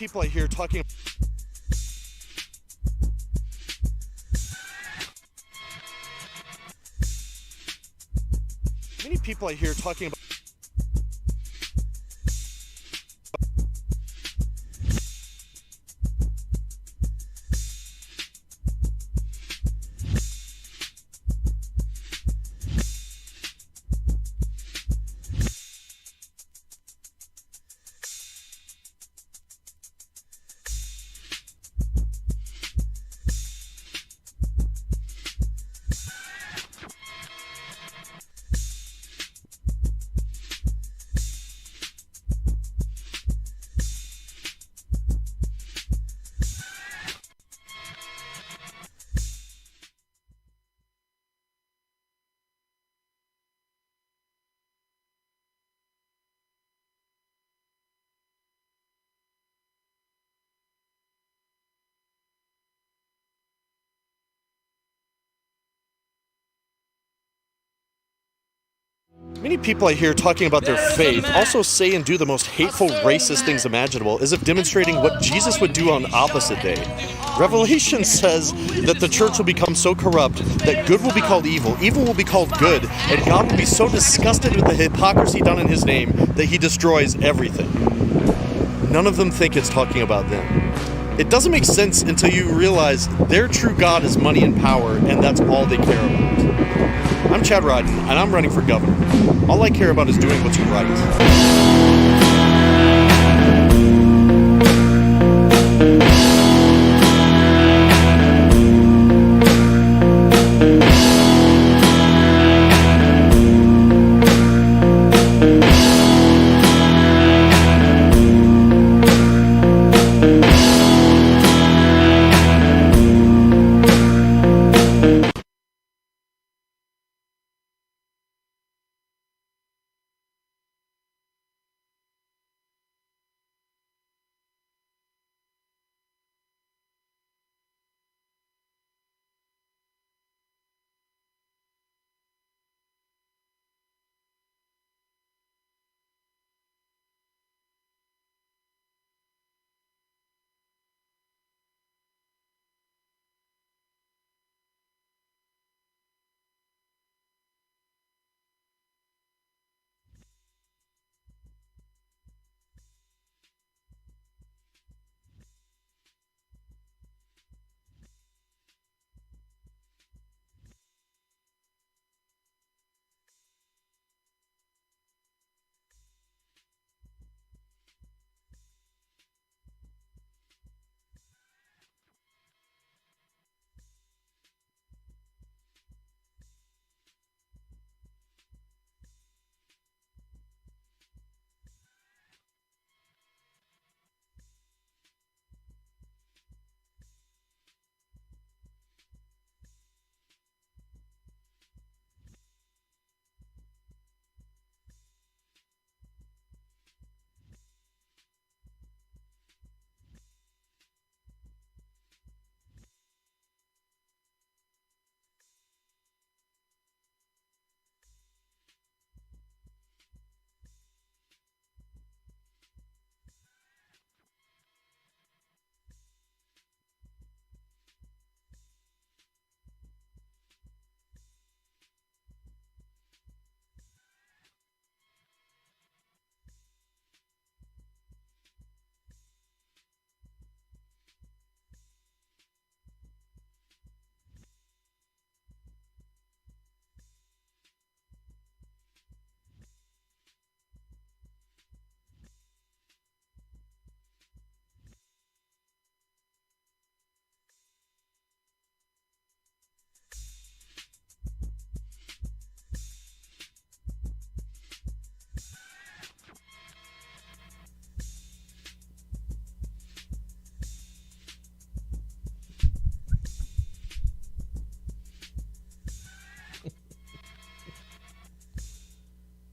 people I hear talking. Many people I hear talking about. Many people I hear talking about their faith also say and do the most hateful, racist things imaginable, as if demonstrating what Jesus would do on opposite day. Revelation says that the church will become so corrupt that good will be called evil, evil will be called good, and God will be so disgusted with the hypocrisy done in his name that he destroys everything. None of them think it's talking about them. It doesn't make sense until you realize their true God is money and power, and that's all they care about. I'm Chad Riden, and I'm running for governor. All I care about is doing what's right.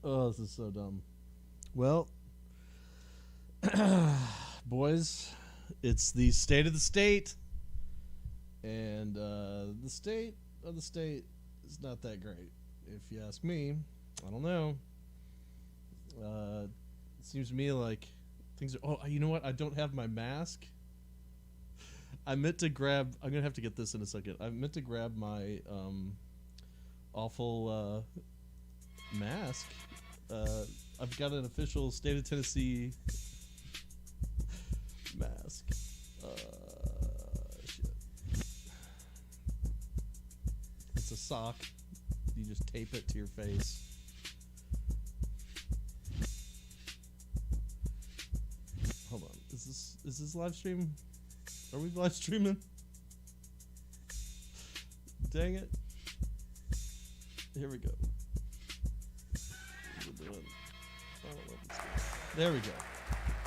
Oh, this is so dumb. Well, boys, it's the state of the state. And the state of the state is not that great. If you ask me, I don't know. It seems to me like Things are. Oh, you know what? I don't have my mask. I meant to grab. I'm gonna have to get this in a second. I meant to grab my awful mask. I've got an official state of Tennessee mask. Shit. It's a sock. You just tape it to your face. Hold on. Is this live stream? Are we live streaming? Dang it. Here we go. We're doing. I don't know if it's good. There we go.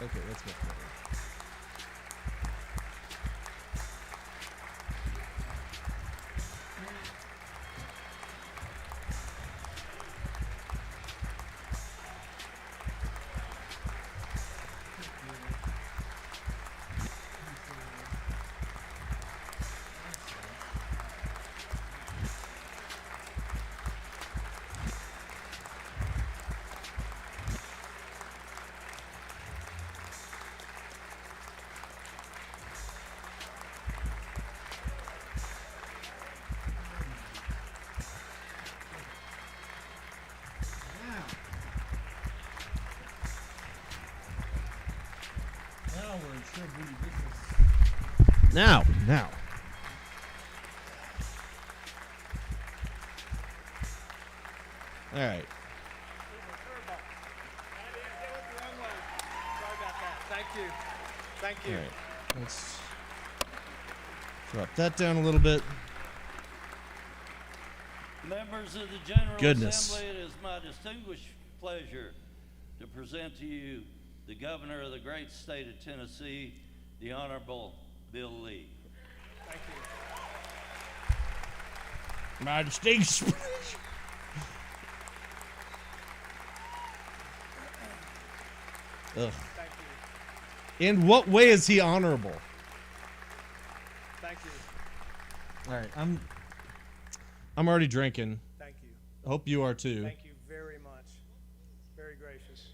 Okay, that's much better. Now. All right. Thank you. All right. Let's drop that down a little bit. Members of the General Goodness. Assembly, it is my distinguished pleasure to present to you the Governor of the great state of Tennessee, the Honorable Bill Lee. Thank you. My distinguished. Ugh. Thank you. In what way is he honorable? Thank you. All right, I'm already drinking. Thank you. Hope you are too. Thank you very much. Very gracious.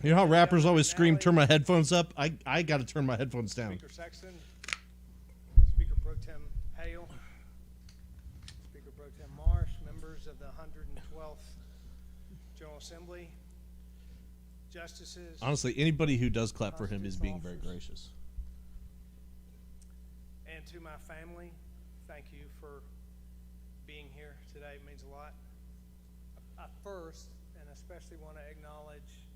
You know how rappers always scream, "Turn my headphones up." I got to turn my headphones down. Speaker Sexton, Speaker Pro Tem Hale, Speaker Pro Tem Marsh, members of the 112th General Assembly, justices, Honestly, anybody who does clap for him is being very Officers. gracious. and to my family, thank you for being here today. It means a lot. I first and especially want to acknowledge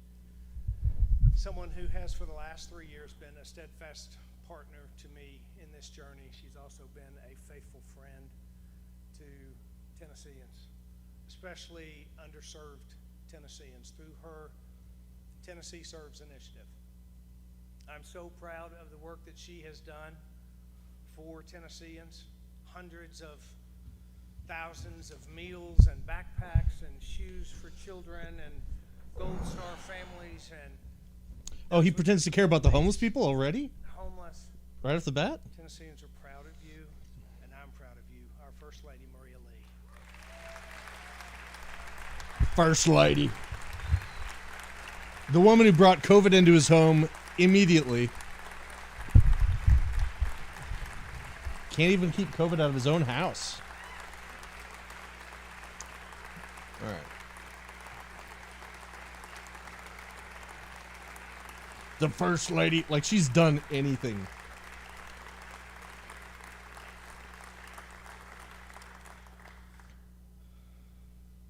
someone who has for the last 3 years been a steadfast partner to me in this journey. She's also been a faithful friend to Tennesseans, especially underserved Tennesseans, through her Tennessee Serves initiative. I'm so proud of the work that she has done for Tennesseans, hundreds of thousands of meals and backpacks and shoes for children and Gold Star families and Oh, he pretends to care about the homeless people already? homeless. Right off the bat? Tennesseans are proud of you, and I'm proud of you, our First Lady, Maria Lee. First Lady. The woman who brought COVID into his home immediately. Can't even keep COVID out of his own house. All right. The First Lady, like she's done anything.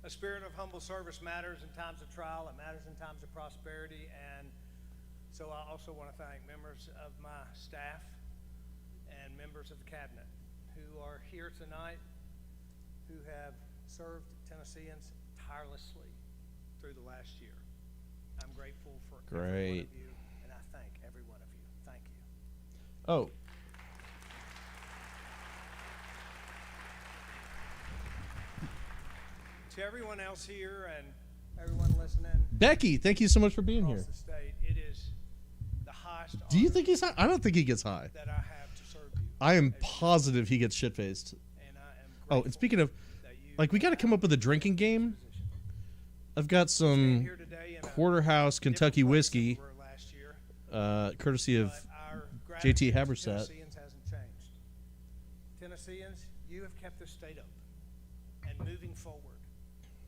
A spirit of humble service matters in times of trial. It matters in times of prosperity. And so I also want to thank members of my staff and members of the cabinet who are here tonight, who have served Tennesseans tirelessly through the last year. I'm grateful for every one Great. of you, and I thank every one of you. Thank you. Oh. To everyone else here and everyone listening Becky, thank you so much for being across here. the state, it is the highest Do you honor think he's high? I don't think he gets high. that I have to serve you. I am as you- positive he gets shit-faced. And I am Oh, grateful and speaking of, that you like, we got to come up with a drinking game. position. I've got Stand some here today in a Porterhouse Kentucky different place whiskey, than we were last year, courtesy of but our JT gratitude to Habersatt. Tennesseans hasn't changed. Tennesseans, you have kept this state open and moving forward.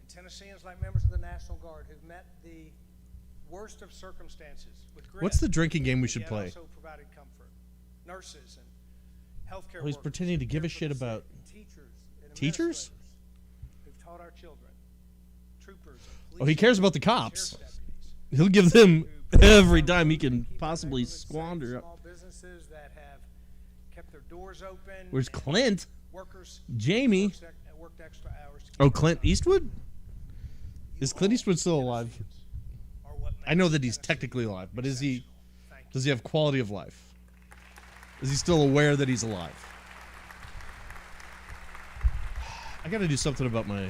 And Tennesseans, like members of the National Guard, who've met the worst of circumstances with grit. What's the drinking game we should yet play? Also provided comfort. Nurses and healthcare Oh, he's workers pretending to who give a care for shit the sick, about teachers and teachers? administrators who've taught our children, troopers. and Oh, he police cares about the officers, cops. sheriff's deputies, He'll give them who every dime he keep can our possibly neighborhoods safe, squander. Small businesses that have kept their doors open. Where's and Clint? Workers Jamie? worked extra hours to Oh, keep Clint our jobs. Eastwood? You Is Clint all, Eastwood still alive? Tennesseans, are what I know makes that he's Tennessee technically alive, but is he? exceptional. Thank you. Does he have quality of life? Is he still aware that he's alive? I got to do something about my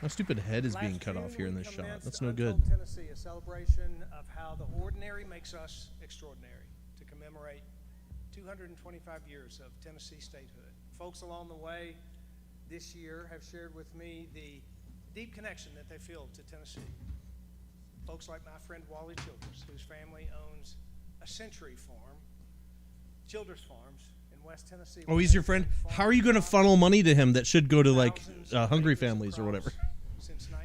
stupid head is being Last cut June, off here in we this shot. commenced That's no Untold good. Tennessee, a celebration of how the ordinary makes us extraordinary, to commemorate 225 years of Tennessee statehood. Folks along the way this year have shared with me the deep connection that they feel to Tennessee. Folks like my friend Wally Childers, whose family owns a Century Farm, Childers Farms in West Tennessee. Oh, he's your friend? How are you going to funnel money to him that should go to like hungry families or whatever?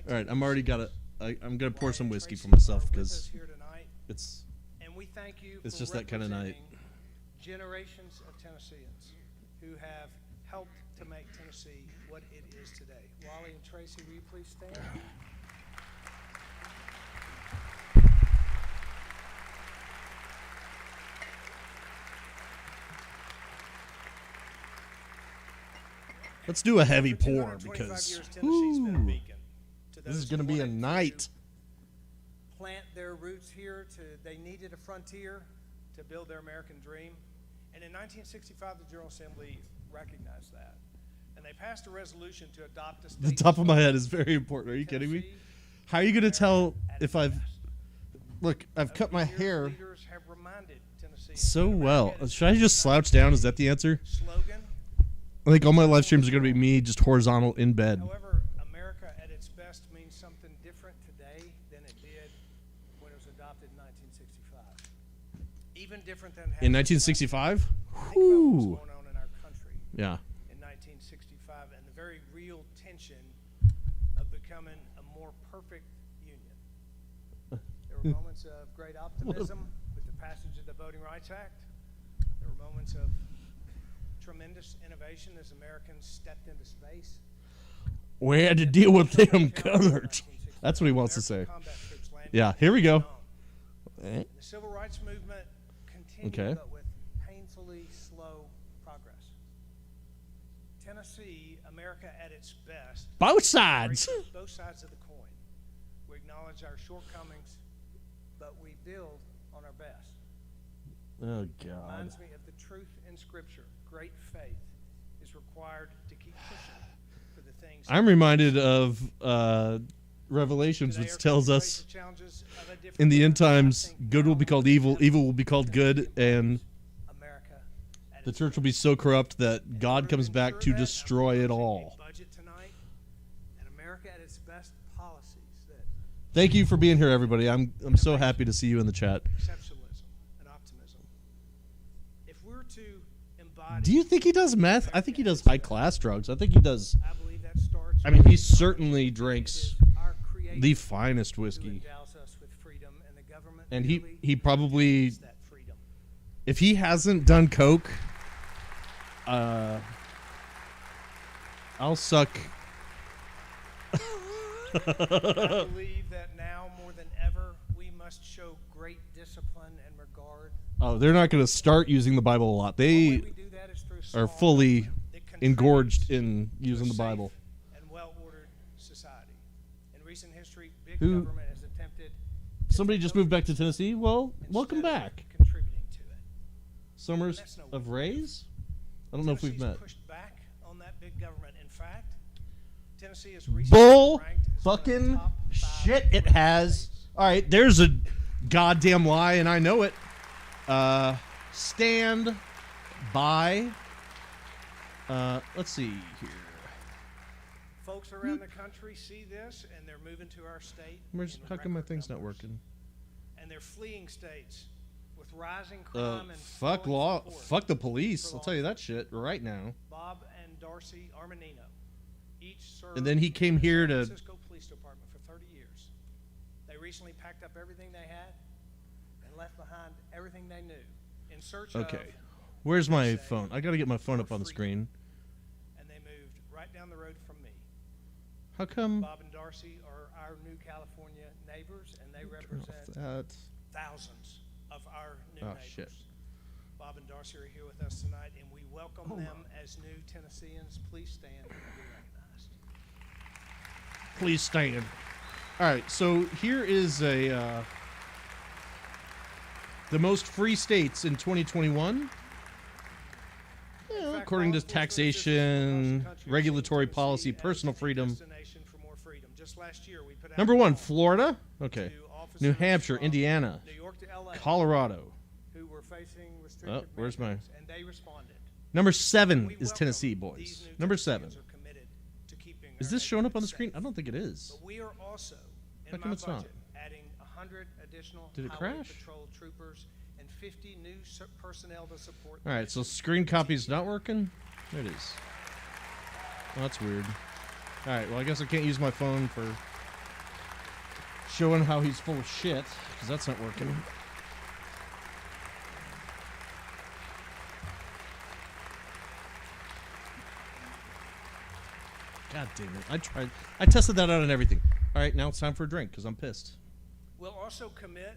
All right, I'm already got it. I'm going to pour some whiskey for myself because it's And we thank you it's for just that kind of night. representing generations of Tennesseans who have helped to make Tennessee what it is today. Wally and Tracy, will you please stand? Let's do a heavy For pour 225 because years, Tennessee's been a whew, beacon to this is those going to who be a wanted night. plant their roots here. They needed a frontier to build their American dream. And in 1965, the General Assembly recognized that. And they passed a resolution to adopt a state. The top of my head is very important. Are you kidding me? Tennessee, How are you going to tell at if its I've best. look? I've cut my Over the years, hair leaders have reminded Tennesseans so that well. America is Should I just slouch down? Is that the answer? slogan? I think all my live streams are going to be me just horizontal in bed. However, America at its best means something different today than it did when it was adopted in 1965. Even different than In 1965? Think about what's Whew. going on in our country Yeah. in 1965 and the very real tension of becoming a more perfect union. There were moments of great optimism with the passage of the Voting Rights Act. There were moments of tremendous innovation as Americans stepped into space. We had to deal with them colors. That's what he wants to say. American combat troops landed Yeah, in here we go. Vietnam. The civil rights movement continued, Okay. but with painfully slow progress. Tennessee, America at its best, Both sides. embraces both sides of the coin. We acknowledge our shortcomings, but we build on our best. Oh God. Reminds me of the truth in Scripture. Great faith is required to keep pushing for the things. I'm reminded of Revelations, Today, which our tells country us faces challenges of a different in the end kind. I times, think good will be now called evil, Tennessee evil will be called good, and America at the its church will best. be so corrupt that God In comes order back to ensure that, destroy I'm it proposing all. a budget tonight, and America at its best policies that Thank you for being here, everybody. I'm so happy to see you in the chat. exceptionalism and optimism. If we're to embody, Do you think he does meth? I think he does high class drugs. I think he does. I believe that starts. I mean, he with certainly acknowledging drinks it is our Creator the finest who whiskey. endows us with freedom, and the government And he merely probably, maintains that freedom. if he hasn't done coke, I'll suck. I believe that now more than ever we must show great discipline and regard. Oh, they're not going to start using the Bible a lot. The way They we do that is through are small fully government that engorged contributes in using to the a Bible. safe and well-ordered society. In recent history, big Who- government has attempted. Somebody just moved back to Tennessee. Well, welcome instead of back. Contributing to it. Summers That's no of way. Rays? I don't know if we've Tennessee's met. pushed back on that big government. In fact, Tennessee is recently Bull ranked as one of the fucking top 5 shit it political has. states. All right, there's a goddamn lie, and I know it. Stand by. Let's see here. Folks around the country see this, and they're moving to our state. How come my record thing's not numbers. working? And they're fleeing states with rising crime and Fuck falling law. support Fuck the police. for I'll law tell you that shit right now. Bob and Darcy Armanino each served And then he came in the here San to. Francisco Police Department for 30 years. They recently packed up everything they had and left behind everything they knew in search of. Okay. Where's my phone? I gotta get my phone up on the screen. And they moved right down the road from me. How come? Bob and Darcy are our new California neighbors, and they represent That. thousands of our new Oh, neighbors. shit. Bob and Darcy are here with us tonight, and we welcome them as new Tennesseans. Please stand and be recognized. Please stand. All right, so here is a the most free states in 2021. In fact, According law to enforcement taxation, officials across the country are regulatory seeing policy, Tennessee personal as a freedom. destination for more freedom. Just last year, we put out Number a one, call Florida. Okay. to officers New Hampshire, from Indiana, New York to LA Colorado. who were facing restrictive where's my- mandates, and they responded. Number 7 We is welcome Tennessee, these boys. new Number Tennesseans 7. are committed to keeping Is our this showing up on the neighborhoods screen? safe. I don't think it is. But we are also, How in come my it's not? budget, adding 100 additional Did it highway crash? patrol troopers and 50 new personnel to support. All right, so screen copy's not working. There it is. Oh, that's weird. All right, well, I guess I can't use my phone for showing how he's full of shit, because that's not working. God damn it. I tried. I tested that out and everything. All right, now it's time for a drink, because I'm pissed. We'll also commit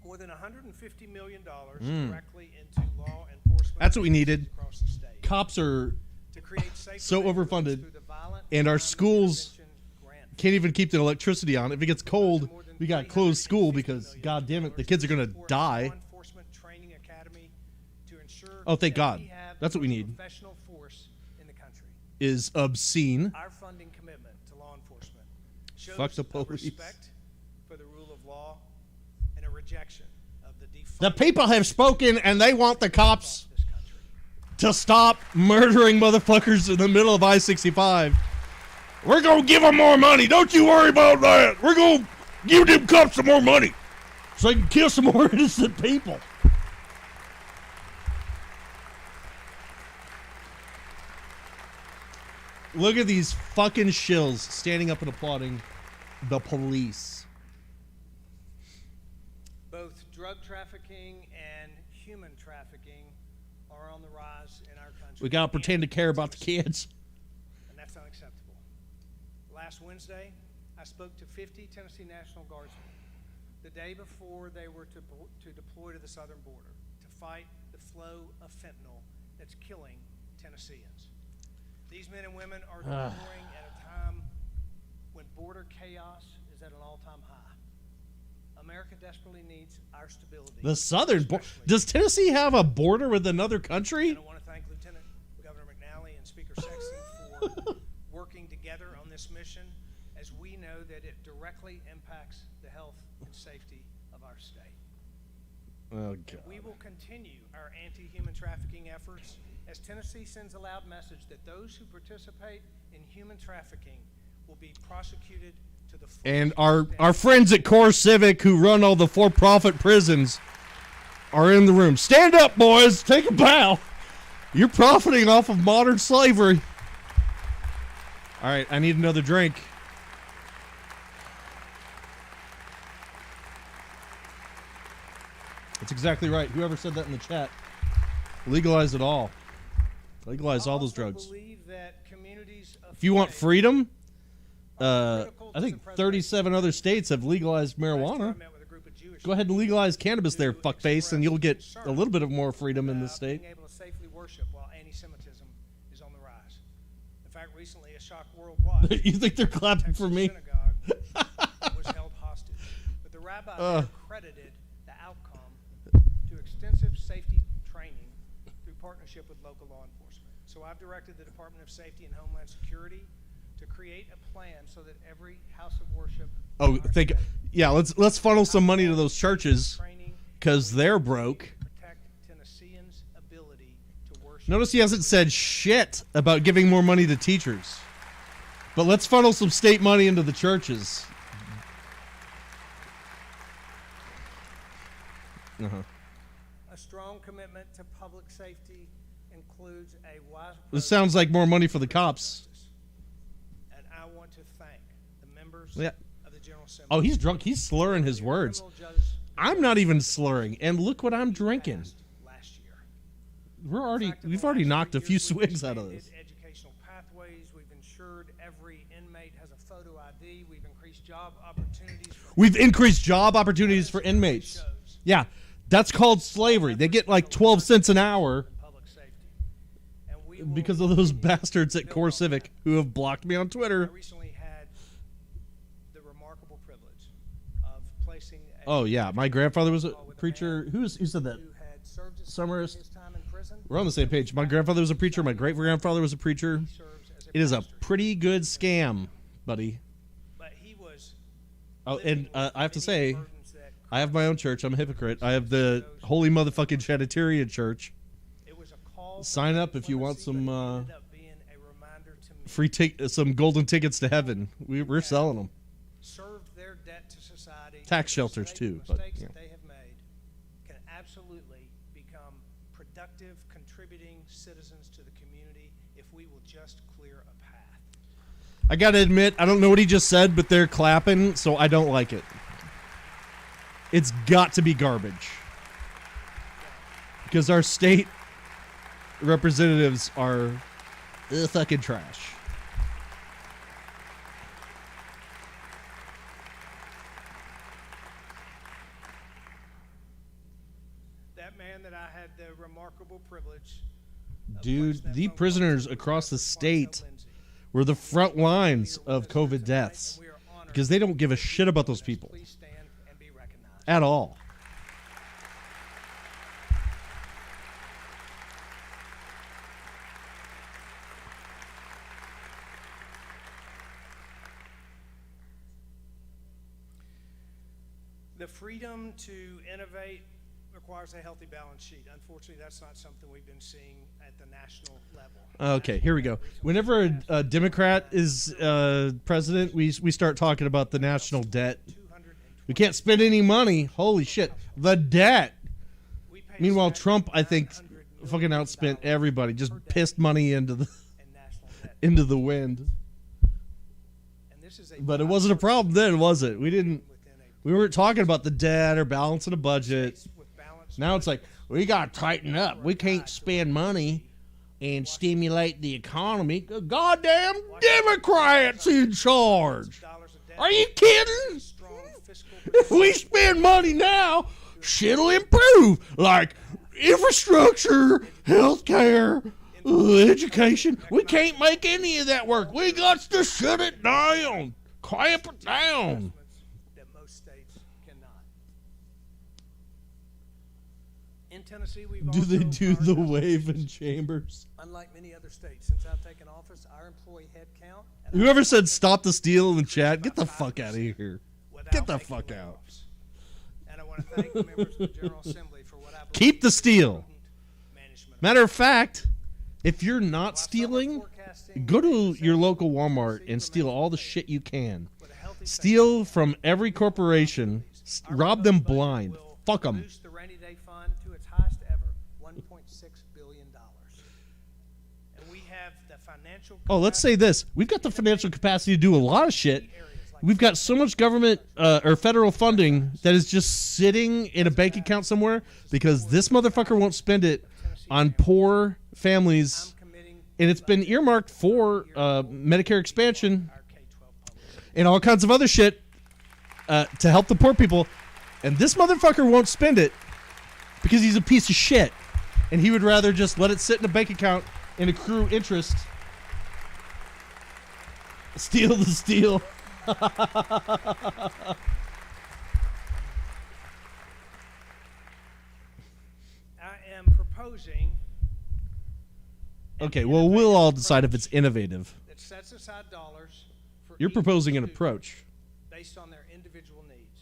more than $150 million Mm. directly into law enforcement. That's what we needed. Across the state Cops are to create safer so neighborhoods overfunded, through the violent and our crime schools intervention grant. can't even keep the electricity on. If it gets cold, we got closed school because, god damn it, the kids are going to die. Law enforcement training academy to ensure Oh, thank that God. we have That's what we the need. professional force in the country. Is obscene. Our funding commitment to law enforcement shows Fuck the a police. respect for the rule of law and a rejection of the The people have spoken, and they want the cops this country. to stop murdering motherfuckers in the middle of I-65. We're going to give them more money. Don't you worry about that. We're going to give them cops some more money so they can kill some more innocent people. Look at these fucking shills standing up and applauding the police. Both drug trafficking and human trafficking are on the rise in our country. We got to and pretend to care about the Tennessee. kids. And that's unacceptable. Last Wednesday, I spoke to 50 Tennessee National Guardsmen the day before they were to deploy to the southern border to fight the flow of fentanyl that's killing Tennesseans. These men and women are deploying at a time when border chaos is at an all-time high. America desperately needs our stability. The southern border. especially- Does Tennessee have a border with another country? And I want to thank Lieutenant Governor McNally and Speaker Sexton for working together on this mission, as we know that it directly impacts the health and safety of our state. Oh, God. We will continue our anti-human trafficking efforts as Tennessee sends a loud message that those who participate in human trafficking will be prosecuted to the fullest And our extent. friends at Core Civic who run all the for-profit prisons are in the room. Stand up, boys. Take a bow. You're profiting off of modern slavery. All right, I need another drink. That's exactly right. Whoever said that in the chat. Legalize it all. Legalize all those I also drugs. believe that communities of If you want faith freedom, are critical I to think the 37 other states have legalized Last year, I marijuana. met with a group of Jewish Go ahead and legalize cannabis there, to fuckface, and you'll get express a little bit of more freedom in this about state. being able to safely worship while anti-Semitism is on the rise. In fact, recently a shock worldwide. You think they're clapping for Texas me? synagogue was held hostage, but the rabbi there credited the outcome to extensive safety training through partnership with local law enforcement. So I've directed the Department of Safety and Homeland Security to create a plan so that every house of worship. Oh, in our think, state yeah. Let's funnel some money to those churches training because they're broke. protect Tennesseans' ability to worship. Notice he hasn't said shit about giving more money to teachers. But let's funnel some state money into the churches. A strong commitment to public safety includes a wise This sounds like more money for the cops. and I want to thank the members Yeah. of the General Assembly. Oh, he's drunk. He's slurring his words. I'm not even slurring. And look what I'm drinking. Last year. We've already knocked a few swigs out of this. Educational pathways. We've ensured every inmate has a photo ID. We've increased job opportunities. We've increased job opportunities for inmates. Yeah, that's called slavery. They get like 12 cents an hour Public safety. And we will because of those bastards at Core Civic who have blocked me on I Twitter. recently had the remarkable privilege of placing a Oh, yeah. My grandfather was a preacher. Who said that? who had served his Summers. time in prison. We're on the same page. My grandfather was a preacher. My great-grandfather was a preacher. Serves as It is a pastor. pretty good scam, buddy. But he was Oh, living and with I have to many say, burdens that I have my own church. I'm a hypocrite. I have the Holy Motherfucking Trinitarian Church. it was a call Sign for up if you want clemency, some but it ended up being a reminder to me. free some golden tickets to heaven. We're selling them. Served their debt to society. Tax The shelters, mistakes- too, but, mistakes yeah. that they have made can absolutely become productive, contributing citizens to the community if we will just clear a path. I gotta admit, I don't know what he just said, but they're clapping, so I don't like it. It's got to be garbage. Because our state representatives are fucking trash. That man that I had the remarkable privilege of Dude, placing that the phone call prisoners to was across the Reverend state Quantel Lindsay. were the front lines We are of with us here COVID tonight, deaths. and we are honored Because they don't give a shit about those people Please stand and be recognized. at all. The freedom to innovate requires a healthy balance sheet. Unfortunately, that's not something we've been seeing at the national level. Okay, here we go. Whenever a Democrat is president, we start talking about the national debt. We can't spend any money. Holy shit. The debt. We pay Meanwhile, staff Trump, I think, $900 fucking million outspent everybody. Just pissed money into the in national debt. into the wind. And this is a But it wasn't a problem then, was it? We weren't talking about the debt or balancing a budget. Now it's like, we got to tighten up. We can't spend money and stimulate the economy. Goddamn Democrats in charge. Are you kidding? If we spend money now, shit'll improve. Like infrastructure, healthcare, education. We can't make any of that work. We got to shut it down. Clamp it down. That most states cannot. In Tennessee, we've Do they also do the prioritized wave in efficiency. chambers? Unlike many other states, since I've taken office, our employee head count. Whoever said stop the steal in the chat, get the fuck out of here. Get the fuck out. And I want to thank the members of the General Assembly for what I believe Keep the is steal. prudent management. Matter of fact, if you're not stealing, go to your local Walmart and steal all the shit you can. Steal from every corporation. Rob them blind. Fuck them. Boost the rainy day fund to its highest ever, $1.6 billion. And we have the financial. Oh, let's say this. We've got the financial capacity to do a lot of shit. We've got so much government or federal funding that is just sitting in a bank account somewhere because this motherfucker won't spend it on poor families. And it's been earmarked for Medicare expansion and all kinds of other shit to help the poor people. And this motherfucker won't spend it because he's a piece of shit. And he would rather just let it sit in a bank account and accrue interest. Steal the steal. I am proposing. Okay, well, we'll all decide if it's innovative. That sets aside dollars for You're each proposing an student approach. based on their individual needs,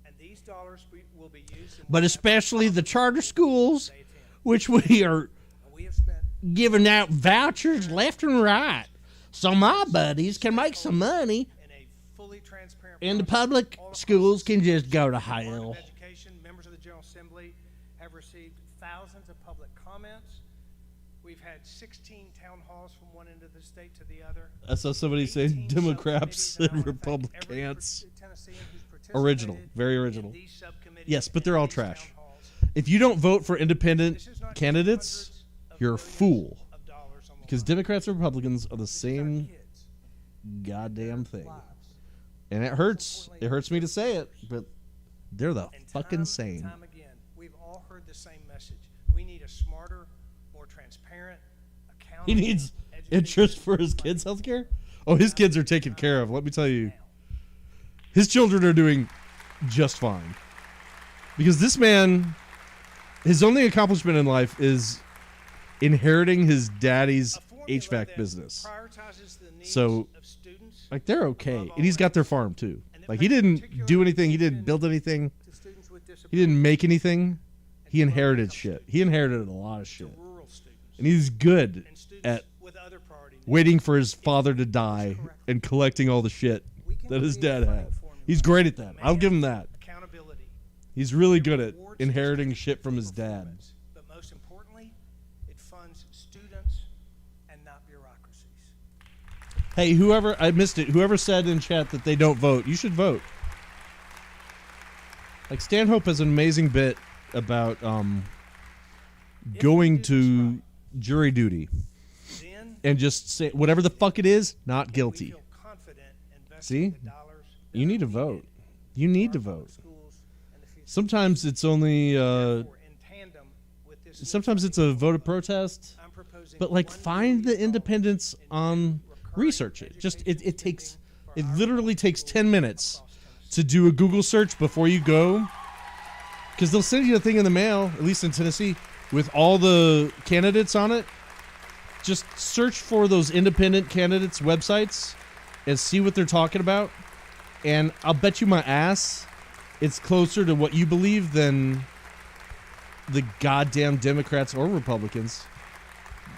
and these dollars will be used. In But especially the charter schools, they attend. which we are And we have spent giving out vouchers left and right. so my buddies can make some money, in a fully transparent and the process. public All across schools the can state, just go to the Department hell. of Education, members of the General Assembly have received thousands of public comments. We've had 16 town halls from one end of the state to the other. I saw somebody say 18 Democrats subcommittees, and I and wanna thank every Republicans. Tennessean who's Original, participated very in original. these subcommittees Yes, but and they're all these trash. town halls. If you don't vote for independent This is not just candidates, hundreds of you're a millions fool. of dollars on the Because line. Democrats and Republicans are the This is our same kids, goddamn their thing. lives. And it hurts. It hurts me to say it, but they're the And fucking time same. and time again, we've all heard the same message. We need a smarter, more transparent, accountable. He needs education interest for his kids' health care? Oh, his kids are taken care of. Let me tell you. His children are doing just fine. Because this man, his only accomplishment in life is inheriting his daddy's A formula HVAC that business. prioritizes the needs So, of students like, they're okay. And he's got their farm, too. Like, he didn't do anything. He didn't build anything. to students with He disabilities, didn't make anything. He inherited shit. He inherited a lot of to shit. rural students, And he's good and students at with other priority needs. waiting for his father to die and collecting all the shit that his dad had. He's great at that. I'll give him that. Accountability. He's really good at Rewards inheriting districts shit from for his dad. performance, but most importantly, it funds students and not bureaucracies. Hey, whoever, I missed it, whoever said in chat that they don't vote, you should vote. Like, Stanhope has an amazing bit about going to jury duty Then and just say whatever the fuck it is, not we guilty. feel confident investing See? the dollars that You are need to needed vote. You need to for our vote. schools and the future. Sometimes it's only, Therefore, in tandem with this sometimes it's a vote of protest. I'm proposing But like, $1 find the billion independence in on recurring research it. Just it education takes spending it for our literally public takes schools 10 minutes across Tennessee. to do a Google search before you go, because they'll send you a thing in the mail, at least in Tennessee, with all the candidates on it. Just search for those independent candidates' websites and see what they're talking about. And I'll bet you my ass, it's closer to what you believe than the goddamn Democrats or Republicans.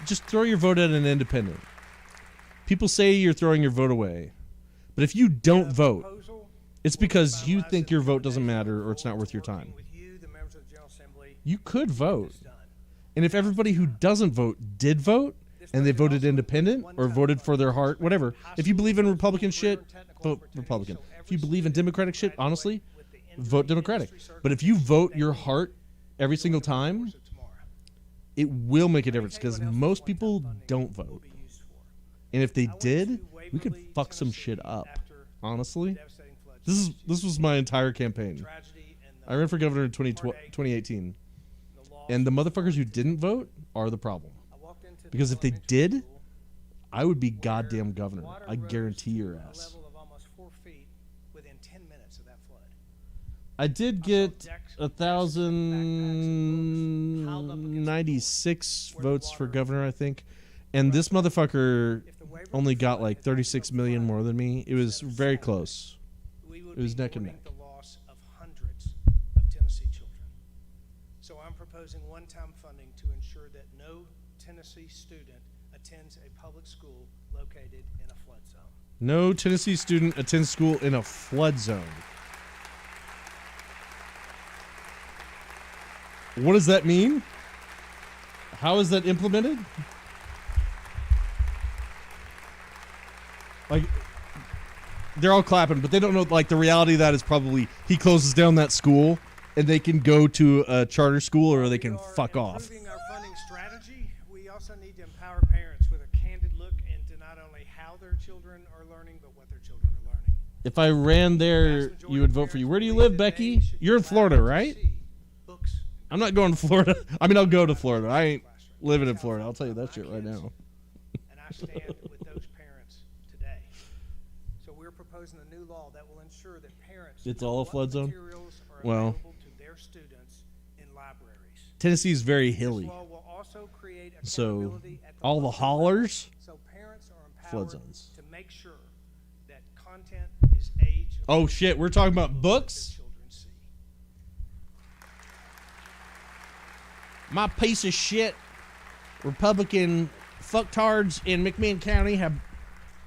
Just throw your vote at an independent. People say you're throwing your vote away. But if you don't vote, Proposal it's will be because you finalized think in your the vote doesn't days matter or it's not forward worth to your working time. with you, the members of the General Assembly, You could vote. it's done. And if everybody who doesn't vote did vote, and they voted independent or voted for their heart, whatever. If you believe in Republican shit, vote Republican. If you believe in Democratic shit, honestly, vote Democratic. But if you vote your heart every single time, it will make a difference because most people don't vote. And if they did, we could fuck some shit up. Honestly, this was my entire campaign. I ran for governor in 2018. And the motherfuckers who didn't vote are the problem. Because if they did, I would be goddamn governor. I guarantee your ass. Level of almost 4 feet within 10 minutes of that flood. I did get 1,096 votes for governor, I think. And this motherfucker only got like 36 million more than me. It was very close. We would It was be neck and mourning neck. the loss of hundreds of Tennessee children. So I'm proposing one-time funding to ensure that no Tennessee student attends a public school located in a flood zone. No Tennessee student attends school in a flood zone. What does that mean? How is that implemented? Like, they're all clapping, but they don't know, like, the reality of that is probably he closes down that school and they can go to a charter school or they can We are fuck off. improving our funding strategy. We also need to empower parents with a candid look into not only how their children are learning, but what their children are learning. If I ran Vast there, majority you would of vote for you. parents Where do you believe live, that Becky? they should be You're in allowed Florida, to right? see books. I'm not going to Florida. I mean, I'll go to Florida. I ain't living in Florida. I'll tell you that shit right now. And I stand with those parents today. So we're proposing a new law that will ensure that parents It's know all a what flood zone? materials are Well, available to their students in libraries. Tennessee's very This hilly. law will also create So, accountability at the all the local hollers, level, so parents are flood empowered zones. to make sure that content is age Oh shit, we're talking about that books? children see. My piece of shit Republican fucktards in McMinn County have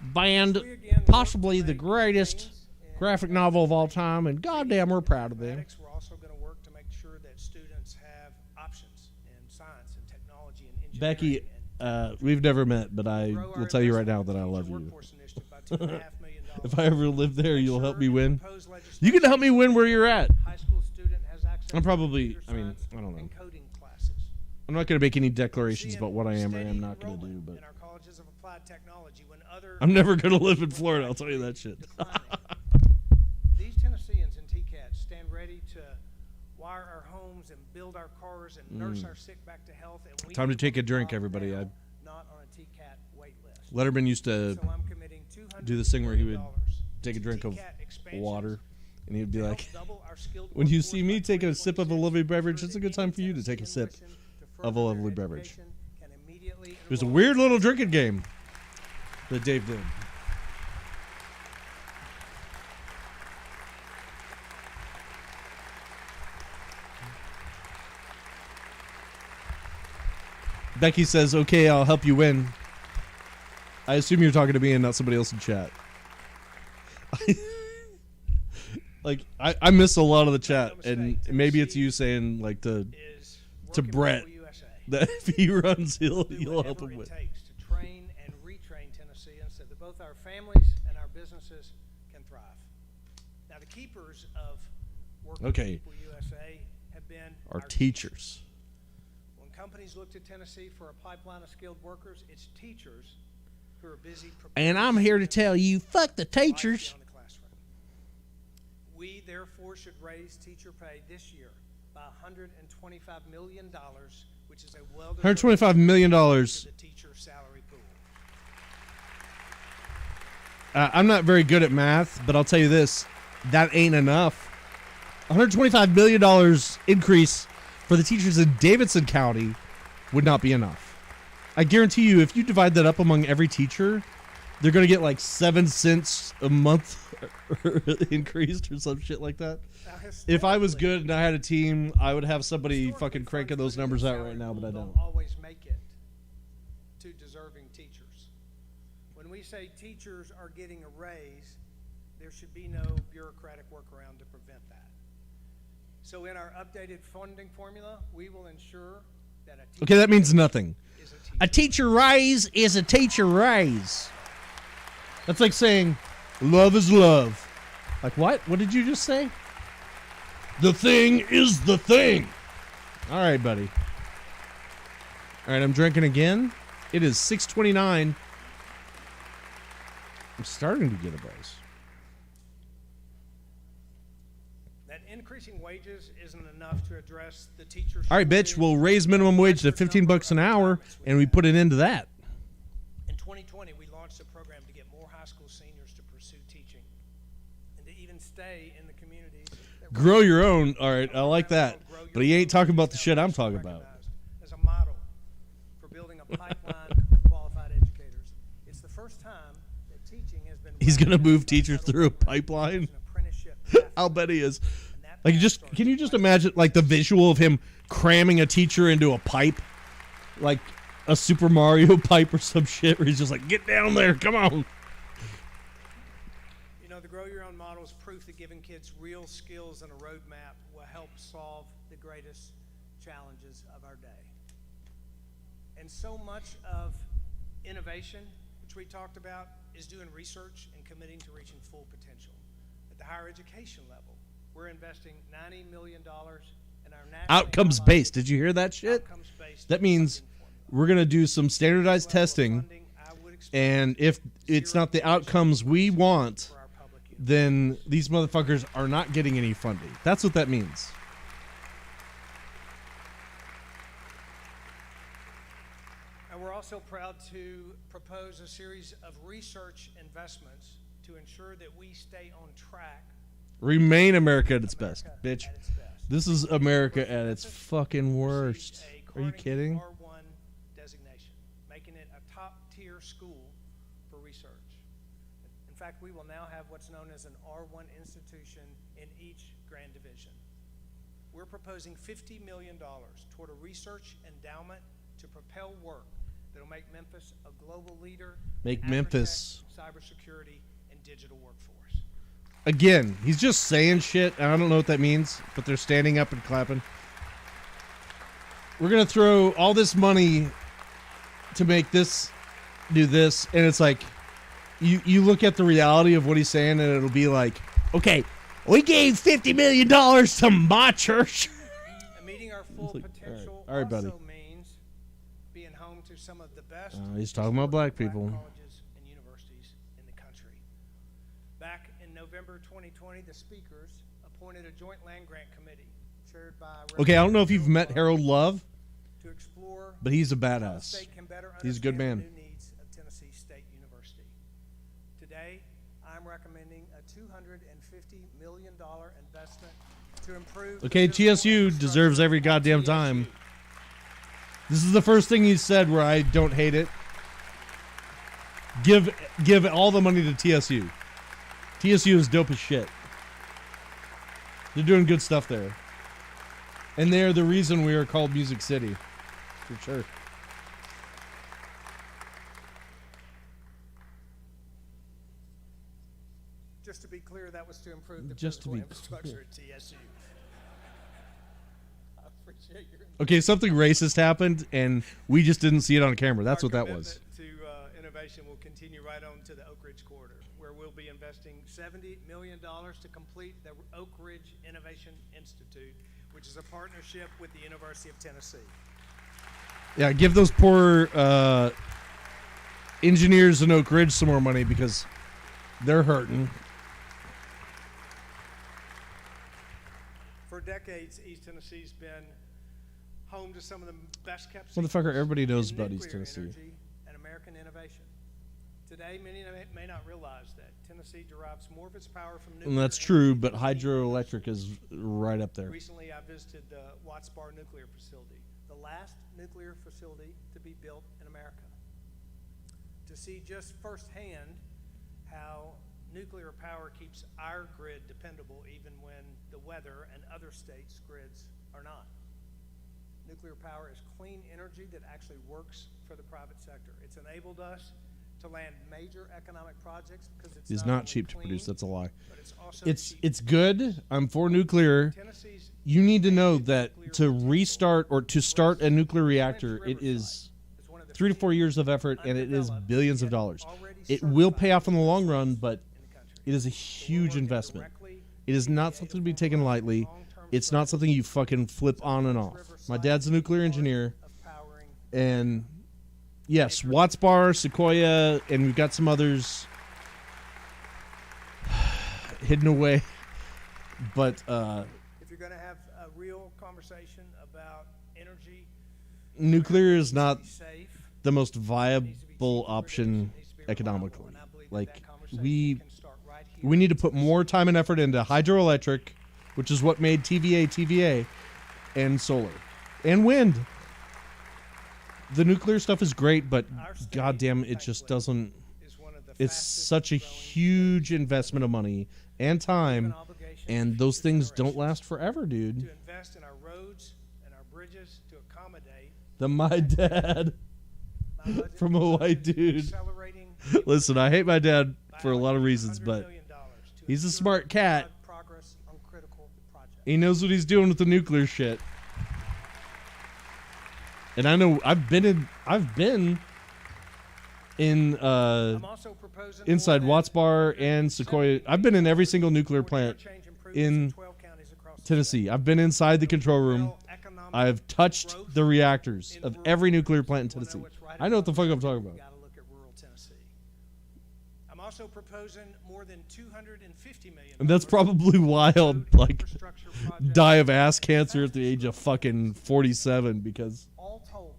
banned We again work possibly to the make greatest gains in graphic novel of all time, and goddamn, we're proud of them. mathematics. We're also going to work to make sure that students have options in science and technology and engineering. Becky, and we've never met, but I grow our will tell you right now investment that I in love Future you. Workforce Initiative by $2.5 million. If I ever live there, Make you'll help me sure win. proposed You can help me win where you're at. high school student has access I'm to probably, computer I mean, science I don't know. and coding classes. I'm not going to make any declarations Seeing about what I am or steady am not going to do, enrollment but in our colleges of applied technology when other I'm never going to live in Florida, I'll tell you that shit. declining. These Tennesseans and TCATs stand ready to wire our homes and build our cars and nurse our sick back to health. And we Time to need take a them drink, now, everybody. not on a TCAT wait list. Letterman used to So I'm committing do this thing where he would $200 take a to drink of TCAT expansions water, and he'd be to like, help double our skilled when you workforce see me by take a sip of a 2026, lovely beverage, ensure it's a that good time any for you to take a sip Tennessean wishing to of a further lovely their beverage. education can immediately It was a enroll weird little drinking game that Dave did. Becky says, okay, I'll help you win. I assume you're talking to me and not somebody else in chat. Like, I miss a lot of the chat, and maybe it's you saying, like, to is to working Brett for USA. that if he runs, Do you'll help whatever him it win. takes to train and retrain Tennesseans so that both our families and our businesses can thrive. Now, the keepers of Working Okay. People USA have been Our teachers. When companies look to Tennessee for a pipeline of skilled workers, it's teachers who are busy preparing And I'm here to tell you, fuck the life teachers. beyond the classroom. We therefore should raise teacher pay this year by $125 million, which is a well-deserved $125 million. to the teacher salary pool. I'm not very good at math, but I'll tell you this. That ain't enough. $125 million increase for the teachers in Davidson County would not be enough. I guarantee you, if you divide that up among every teacher, they're going to get like 7 cents a month increased or some shit like that. Now, If I was historically, good and I had a team, I would have somebody historically, fucking cranking funds those for the numbers out salary right now, but I pool don't. always make it to deserving teachers. When we say teachers are getting a raise, there should be no bureaucratic workaround to prevent that. So in our updated funding formula, we will ensure that a teacher Okay, that means nothing. is A teacher raise is a teacher raise. That's like saying, love is love. Like what? What did you just say? The thing is the thing. All right, buddy. All right, I'm drinking again. It is 6:29. I'm starting to get a buzz. That increasing wages isn't enough to address the teacher All right, bitch, shortage. we'll raise minimum wage to $15 an hour, and we put it into that. In 2020, we launched a program to get more high school seniors to pursue teaching and to even stay in the communities. that Grow your own. All right, I like that. But he ain't talking about the shit I'm talking about. As a model for building a pipeline of qualified educators. It's the first time that teaching has been He's gonna recognized move by teachers federal through a government pipeline. as an apprenticeship I'll pathway. bet he is. And that Like, path just starts can you with just life imagine like the visual of him cramming a teacher into a pipe, like a Super Mario pipe or some shit, where he's just like, "Get down there, come on." You know, the Grow Your Own model is proof that giving kids real skills and a roadmap will help solve the greatest challenges of our day. And so much of innovation, which we talked about, is doing research and committing to reaching full potential. At the higher education level, we're investing $90 million in our national Outcomes based. Did you hear that shit? outcomes-based That means funding formula. we're gonna do some standardized This level of testing, funding, I would expect and if it's not the 0% outcomes we want, for our public universities. then these motherfuckers are not getting any funding. That's what that means. And we're also proud to propose a series of research investments to ensure that we stay on track. Remain America at its best, America bitch. at its best. This is America at its fucking worst. Received a Are you Carnegie kidding? R1 designation, making it a top-tier school for research. In fact, we will now have what's known as an R1 institution in each Grand Division. We're proposing $50 million toward a research endowment to propel work that'll make Memphis a global leader. Make in Memphis. agri-tech, cybersecurity, and digital workforce. Again, he's just saying shit. I don't know what that means, but they're standing up and clapping. We're going to throw all this money to make this, do this, and it's like, you look at the reality of what he's saying, and it'll be like, okay, we gave $50 million to my church. And meeting our full like, potential all right, buddy. also means being home to some of the best. He's talking about black people. Colleges and universities in the country. Back in November 2020, the speakers appointed a joint land grant committee chaired by. Okay, I don't know if you've met Harold Love, to explore but he's a how the badass. state can better He's a good understand man. the new needs of Tennessee State University. Today, I'm recommending a $250 million investment to improve. Okay, the physical TSU deserves infrastructure every at goddamn TSU. time. This is the first thing he said where I don't hate it. Give all the money to TSU. TSU is dope as shit. They're doing good stuff there. And they're the reason we are called Music City. For sure. Just to be clear, that was to improve the Just to physical be infrastructure at TSU. I appreciate your Okay, something racist happened, and we just didn't see it on camera. That's Our what that was. commitment to innovation will continue right on to the Oak Ridge corridor, where we'll be investing $70 million to complete the Oak Ridge Innovation Institute, which is a partnership with the University of Tennessee. Yeah, give those poor engineers in Oak Ridge some more money because they're hurting. For decades, East Tennessee's been home to some of the best kept Motherfucker, secrets everybody knows in about East nuclear Tennessee. energy and American innovation. Today, many may not realize that Tennessee derives more of its power from nuclear And that's energy true, than but any hydroelectric is right up there. Recently, I visited the Watts Bar nuclear facility, the last nuclear facility to be built in America. To see just firsthand how nuclear power keeps our grid dependable even when the weather and other states' grids are not. Nuclear power is clean energy that actually works for the private sector. It's enabled us to land major economic projects because it's It's not not only cheap to clean, produce. That's a lie. but it's also It's cheap. good. I'm for nuclear. Tennessee's You need to know nuclear that to potential restart or to start a nuclear reactor, Clinton it is Riverside one of the 3 to 4 few years of effort, and it is undeveloped billions of yet dollars. already It will certified pay off in the long resources run, but in the country. it is a We're huge working investment. directly It is with not the something to be taken Aid lightly. long-term It's not something you fucking flip on and off. My dad's a nuclear engineer, of powering and yes, Watts Bar, Sequoia, and we've got some others hidden away. But if you're going to have a real conversation about energy, nuclear is not needs to be safe, the most needs to be viable cheap, option needs to be reliable, economically. and I believe that Like, that conversation we can start right here. we need to put more time and effort into hydroelectric, which is what made TVA, and solar and wind. The nuclear stuff is great, but Our state, goddamn, it just thankfully, doesn't. is one of the It's fastest such a growing huge investment of money and time, an obligation and to those future things don't generations last forever, dude. to invest in our roads and our bridges to accommodate My dad my budget from a white dude. accelerating Listen, I hate my dad by for a lot of reasons, $100 but million to he's a ensure smart cat. progress on critical projects. he knows what he's doing with the nuclear shit. And I know I've been in I'm also proposing inside more Watts than Bar and Sequoia. I've been in every single nuclear 40 plant interchange improvements in 12 counties across the Tennessee. I've been inside the control room. state. Economic I've touched growth the reactors in of rural every nuclear plant in We'll know Tennessee. what's right I know what the about fuck I'm rural. talking We about. gotta look at rural Tennessee. I'm also proposing more than $250 million. And that's probably wild. road Like, infrastructure projects. die of ass cancer at the age of fucking 47 because All told,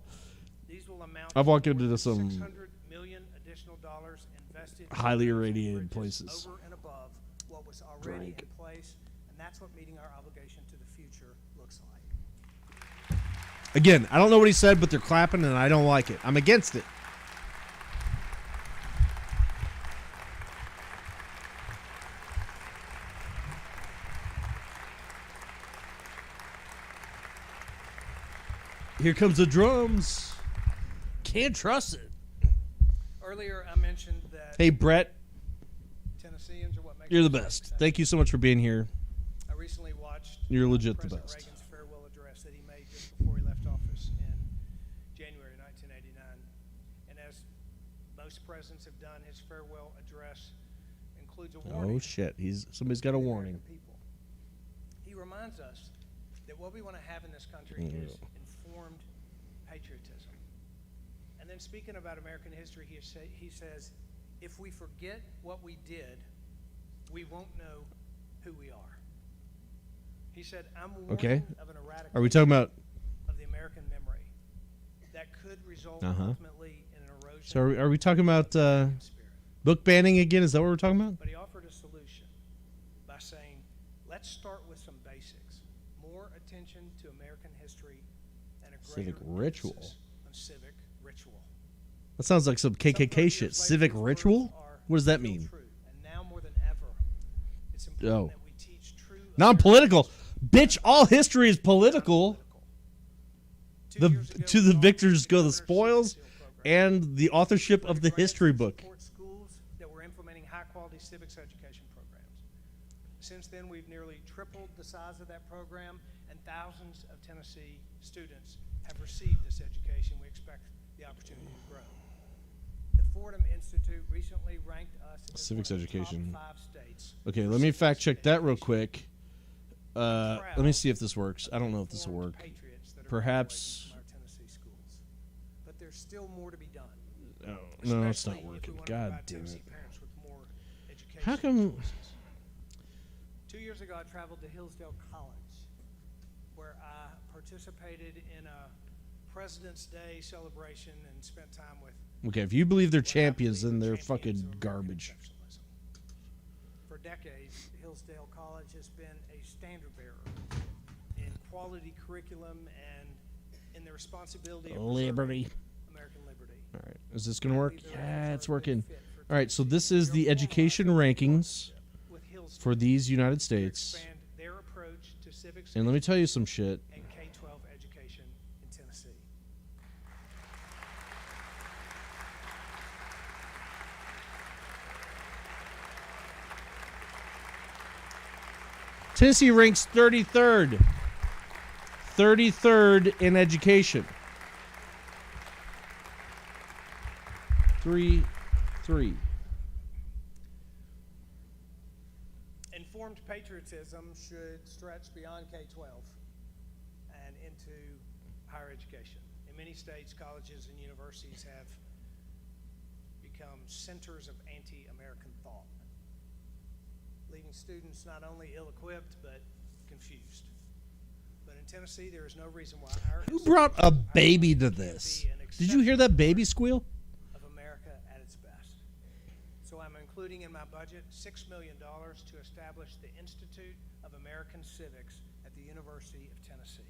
these will amount I've walked to into more than some $600 million additional dollars invested in highly roads and irradiated bridges places. over and above what was already Drink. in place, and that's what meeting our obligation to the future looks like. Again, I don't know what he said, but they're clapping and I don't like it. I'm against it. Here comes the drums. can't trust it. Earlier, I mentioned that Hey, Brett, Tennesseans are what makes you're the us best. successful. Thank you so much for being here. I recently watched You're legit the President best. Reagan's farewell address that he made just before he left office in January 1989. And as most presidents have done, his farewell address includes a warning. Oh shit! Somebody's got a to the warning. American people. He reminds us that what we want to have in this country is informed patriotism. And then speaking about American history, he says, if we forget what we did, we won't know who we are. He said, I'm warning Okay. of an erratic Are we talking about? of the American memory that could result Uh-huh. ultimately in an erosion So are we talking about of the American spirit. book banning again? Is that what we're talking about? But he offered a solution by saying, let's start with some basics. More attention to American history and a greater Civic ritual. emphasis on civic ritual. That sounds like some KKK shit. Civic ritual? What does that mean? And now more than ever, it's important Oh. that we teach true Non-political. Bitch, all history is political. To the victors go the spoils, and the authorship of the history book. Support schools that were implementing high-quality civics education programs. Since then, we've nearly tripled the size of that program, and thousands of Tennessee students have received this education. We expect the opportunity to grow. The Fordham Institute recently ranked us as Civics one of the top education. 5 states. Okay, for let me civics fact check that real education. quick. Let me see if this works. I don't know if this will work. Patriots that are Perhaps. graduating from our Tennessee schools. But there's still more to be done. Oh, no, it's not Especially if we working. want to God provide damn Tennessee it. parents with more education How come? choices. 2 years ago, I traveled to Hillsdale College, where I participated in a President's Day celebration and spent time with Okay, if you believe they're what I champions, believe then are they're champions of fucking American garbage. exceptionalism. For decades, Hillsdale College has been a standard bearer in quality curriculum and in the responsibility of preserving Liberty. American liberty. All right, is this gonna work? I believe Yeah, they're it's a good working. fit for All right, so Tennessee. this is the Their education formal rankings partnership with Hillsdale for these United to States. expand their approach to civics And let me tell you some shit. and K-12 education in Tennessee. Tennessee ranks 33rd. 33rd in education. 3. Informed patriotism should stretch beyond K-12 and into higher education. In many states, colleges and universities have become centers of anti-American thought, leaving students not only ill-equipped but confused. But in Tennessee, there is no reason why our Who brought a institutions baby to can't this? be an Did you hear that exceptional baby part squeal? of America at its best. So I'm including in my budget $6 million to establish the Institute of American Civics at the University of Tennessee.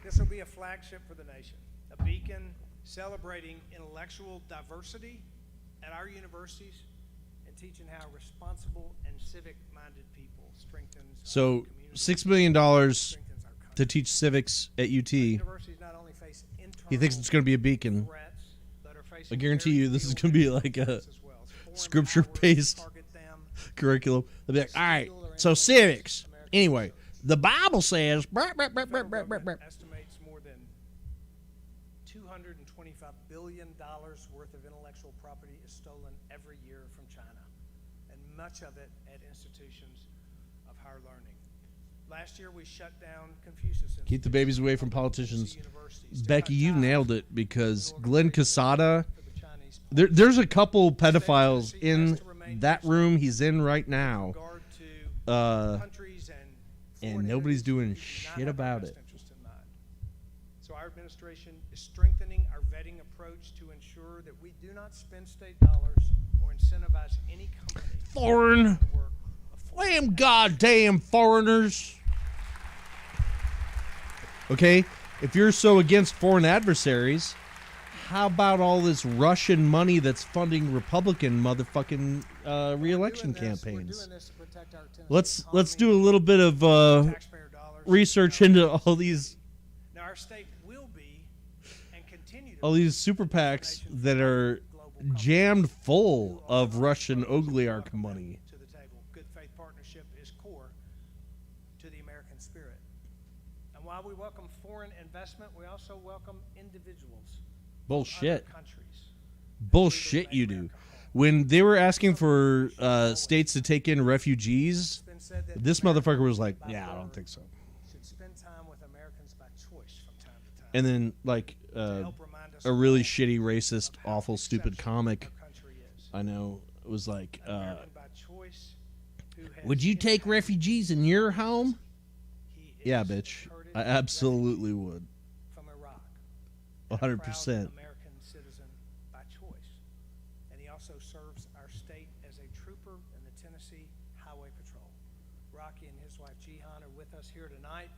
This will be a flagship for the nation, a beacon celebrating intellectual diversity at our universities and teaching how responsible and civic-minded people strengthens our So, community, $6 million strengthens our country. to teach civics at UT. Universities not only face He thinks it's going to be a beacon. threats, but are facing I guarantee very you this is real gonna be national like a threats as well. Foreign scripture-based powers target them. Curriculum. They'll be like, all right, so civics. Anyway, the Bible says. The federal government estimates more than $225 billion worth of intellectual property is stolen every year from China, and much of it at institutions of higher learning. Last year, we shut down Confucius Keep the babies away from Institute, politicians. universities to Becky, cut you ties nailed it because with Glenn organizations Casada. for the Chinese There's a couple pedophiles Tennessee has in to remain that room he's in right now, regard to countries and foreign nobody's entities doing who do not shit have our about best it. interest in mind. So our administration is strengthening our vetting approach to ensure that we do not spend state dollars or incentivize any company Foreign, to work a foreign damn goddamn foreigners. Okay, if you're so against foreign adversaries, how about all this Russian money that's funding Republican motherfucking re-election campaigns? Let's do a little bit of research into all these super PACs that are jammed full of Russian oligarch money. To the table. Good faith partnership is core to the American spirit. And while we welcome foreign investment, we also welcome individuals. Bullshit. Countries. Bullshit you do. When they were asking for states to take in refugees, this motherfucker was like, yeah, I don't think so. Should spend time with Americans by choice from time to time. And then, like, a really shitty, racist, awful, stupid comic, I know, was like, would you take refugees in your home? Yeah, bitch. I absolutely would. From Iraq. 100%. American citizen by choice. And he also serves our state as a trooper in the Tennessee Highway Patrol. Rocky and his wife Jihan are with us here tonight,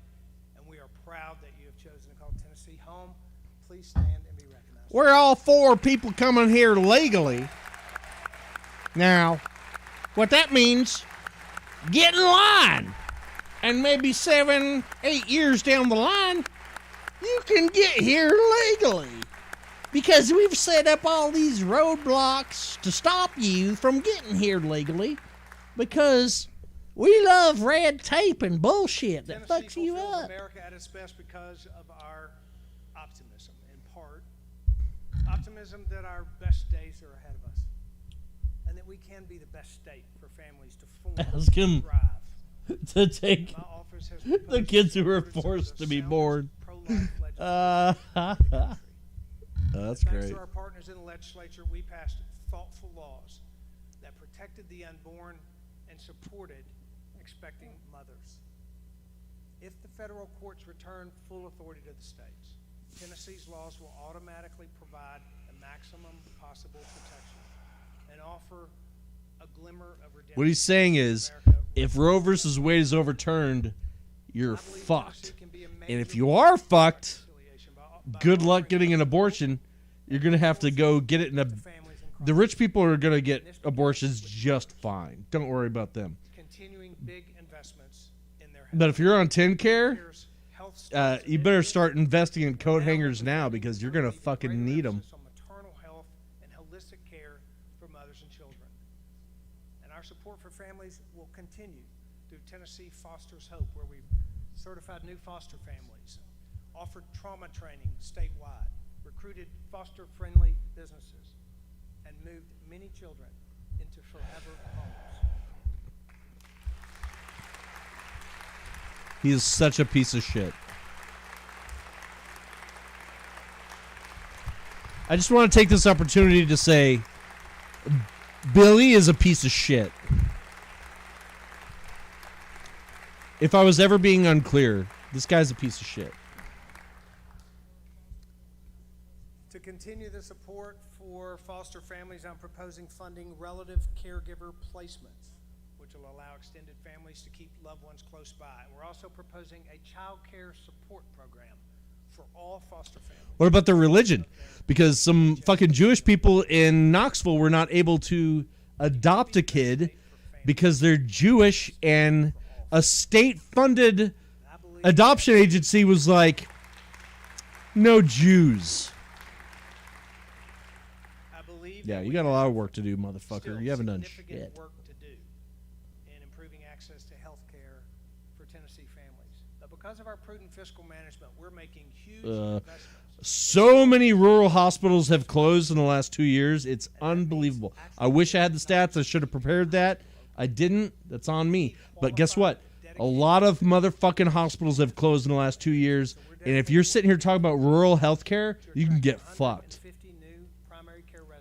and we are proud that you have chosen to call Tennessee home. Please stand and be recognized. We're all 4 people coming here legally. Now, what that means, get in line. And maybe 7, 8 years down the line, you can get here legally. Because we've set up all these roadblocks to stop you from getting here legally. Because we love red tape and bullshit that fucks you up. America at its best because of our optimism, in part. Optimism that our best days are ahead of us. And that we can be the best state for families to form Ask him and thrive. to take the kids who were forced to be born. That's Thanks great. to our partners in the legislature, we passed thoughtful laws that protected the unborn and supported expecting mothers. If the federal courts return full authority to the states, Tennessee's laws will automatically provide the maximum possible protection and offer a glimmer of redemption. What he's saying is, if Roe versus Wade is overturned, you're fucked. And if you are fucked, good luck getting an abortion. You're going to have to go get it in a... The rich people are going to get abortions just fine. Don't worry about them. Continuing big investments in their But if you're on TennCare, you better start investing in coat hangers now because you're going to fucking need them. on maternal health and holistic care for mothers and children. And our support for families will continue through Tennessee Fosters Hope, where we've certified new foster families, offered trauma training statewide, recruited foster-friendly businesses, and moved many children into forever homes. He is such a piece of shit. I just want to take this opportunity to say, Billy is a piece of shit. If I was ever being unclear, this guy's a piece of shit. To continue the support for foster families, I'm proposing funding relative caregiver placements, which will allow extended families to keep loved ones close by. And we're also proposing a child care support program for all foster families. What about their religion? Because some fucking Jewish people in Knoxville were not able to adopt a kid because they're Jewish, and a state-funded adoption agency was like, no Jews. Yeah, you got a lot of work to do, motherfucker. You haven't done shit. Work to do in improving access to health care for Tennessee families. But because of our prudent fiscal management, we're making huge investments. So many rural hospitals have closed in the last 2 years. It's unbelievable. I wish I had the stats. I should have prepared that. I didn't. That's on me. But guess what? A lot of motherfucking hospitals have closed in the last 2 years. And if you're sitting here talking about rural health care, you can get fucked.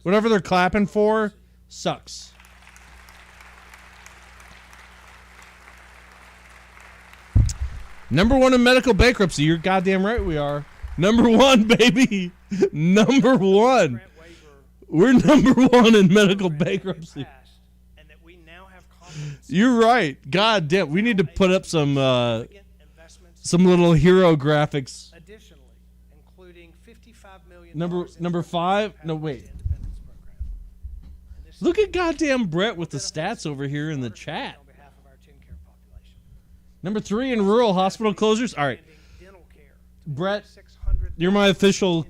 Whatever they're clapping for sucks. Number 1 in medical bankruptcy. You're goddamn right we are. Number 1, baby. Number 1. We're number 1 in medical bankruptcy. You're right. God damn. We need to put up some little hero graphics. Additionally, including $55 million Number 5. No, wait. Look at goddamn Brett with the stats over here in the chat. Number 3 in rural hospital closures. All right, Brett, you're my official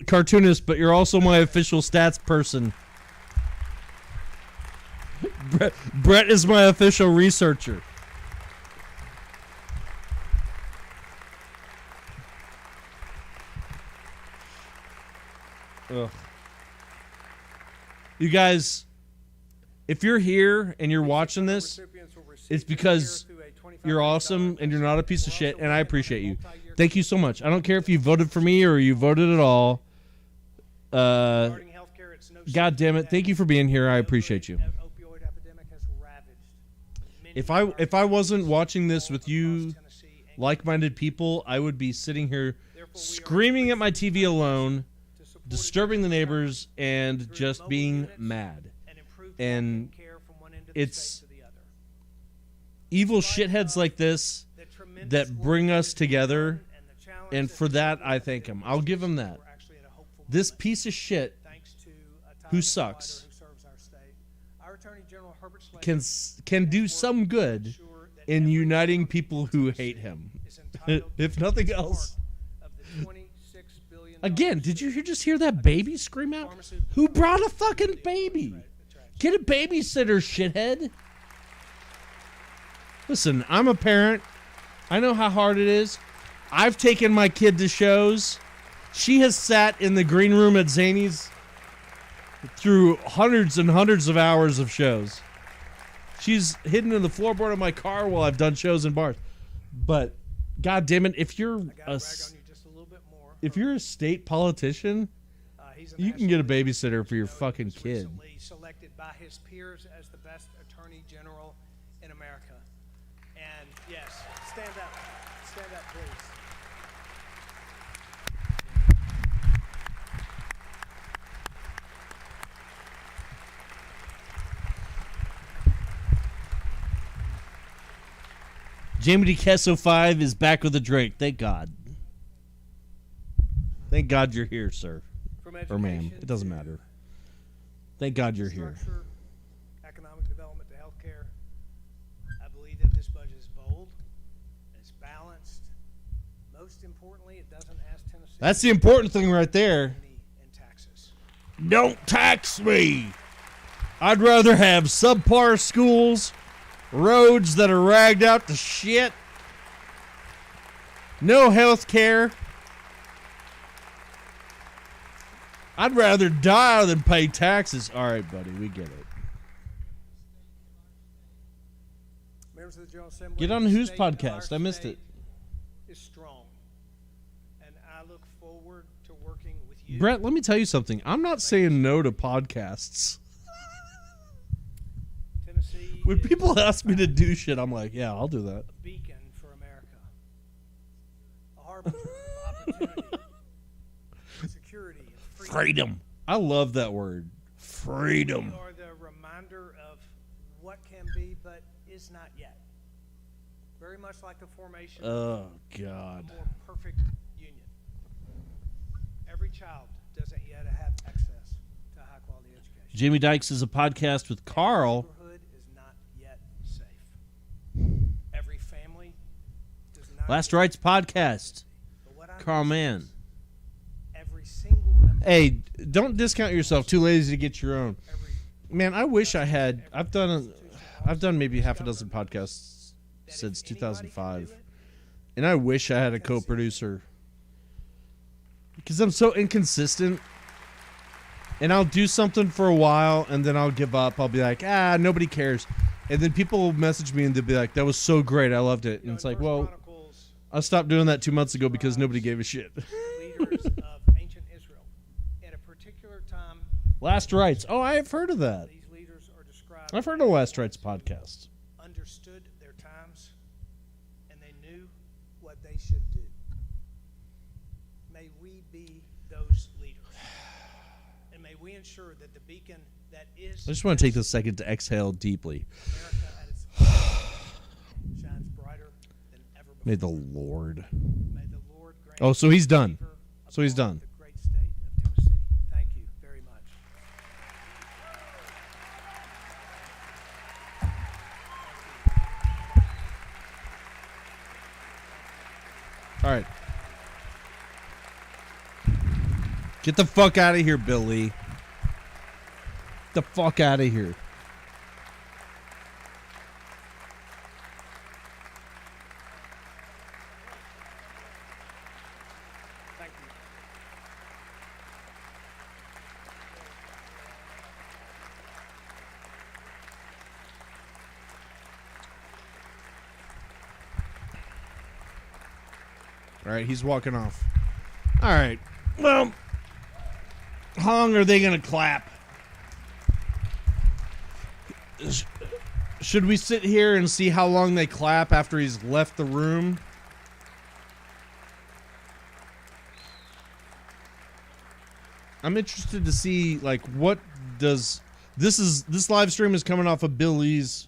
cartoonist, but you're also my official stats person. Brett is my official researcher. Ugh. You guys, if you're here and you're watching this, it's because you're awesome and you're not a piece of shit, and I appreciate you. Thank you so much. I don't care if you voted for me or you voted at all. God damn it. Thank you for being here. I appreciate you. If I wasn't watching this with you like-minded people, I would be sitting here screaming at my TV alone, disturbing the neighbors, and just being mad. And it's evil shitheads like this that bring us together, and for that I thank him. I'll give him that. This piece of shit who sucks can do some good in uniting people who hate him. If nothing else. Again, did you just hear that baby scream out? Who brought a fucking baby? Get a babysitter, shithead. Listen, I'm a parent. I know how hard it is. I've taken my kid to shows. She has sat in the green room at Zany's through hundreds and hundreds of hours of shows. She's hidden in the floorboard of my car while I've done shows in bars. But, God damn it, if you're a state politician, you can get a babysitter for your fucking kid. Selected by his peers as the best attorney general in America. And yes, stand up, please. Jamie DeCasso 5 is back with a drink. Thank God. Thank God you're here, sir. Or ma'am. It doesn't matter. Thank God you're here. Economic development to healthcare. I believe that this budget is bold. It's balanced. Most importantly, it doesn't ask Tennessee. That's the important thing right there. In taxes. Don't tax me. I'd rather have subpar schools, roads that are ragged out to shit, no health care. I'd rather die than pay taxes. All right, buddy, we get it. Members of the General Assembly, Get on whose podcast? I missed it. Is strong, and I look forward to working with you. Brett, let me tell you something. I'm not saying no to podcasts. Tennessee When people ask me to do shit, I'm like, yeah, I'll do that. a beacon for America, a harbinger of opportunity, security, and Freedom. I love that word. Freedom. We are the reminder of what can be, but is not yet. Very much like the formation Oh, of God. a more perfect union. Every child doesn't yet have access to high-quality education. Jamie Dykes is a podcast with Carl. Neighborhood is not yet safe. Every family does not. Last Rights podcast. But what I Carl know Mann. is every single member. Hey, don't discount yourself. Too lazy to get your own. Every Man, I wish I had. I've done maybe half a dozen podcasts since 2005, and I wish I had a co-producer because I'm so inconsistent. And I'll do something for a while, and then I'll give up. I'll be like, nobody cares. And then people will message me, and they'll be like, that was so great. I loved it. And it's like, well, I stopped doing that 2 months ago because nobody gave a shit. leaders of ancient Israel at a particular time. Last Rights. Oh, I have heard of that. These leaders are described. I've heard of Last Rights podcast. Understood their times, and they knew what they should do. May we be those leaders, and may we ensure that the beacon that is. I just want to take this second to exhale deeply. America at its finest shines brighter than ever before. May the Lord. May the Lord grant Oh, so he's done. favor So he's upon done. the great state of All right. Get the fuck out of here, Billy. Get the fuck out of here. Thank you. All right, he's walking off. All right. Well, how long are they going to clap? Should we sit here and see how long they clap after he's left the room? I'm interested to see, like, what does this live stream is coming off of Billy's.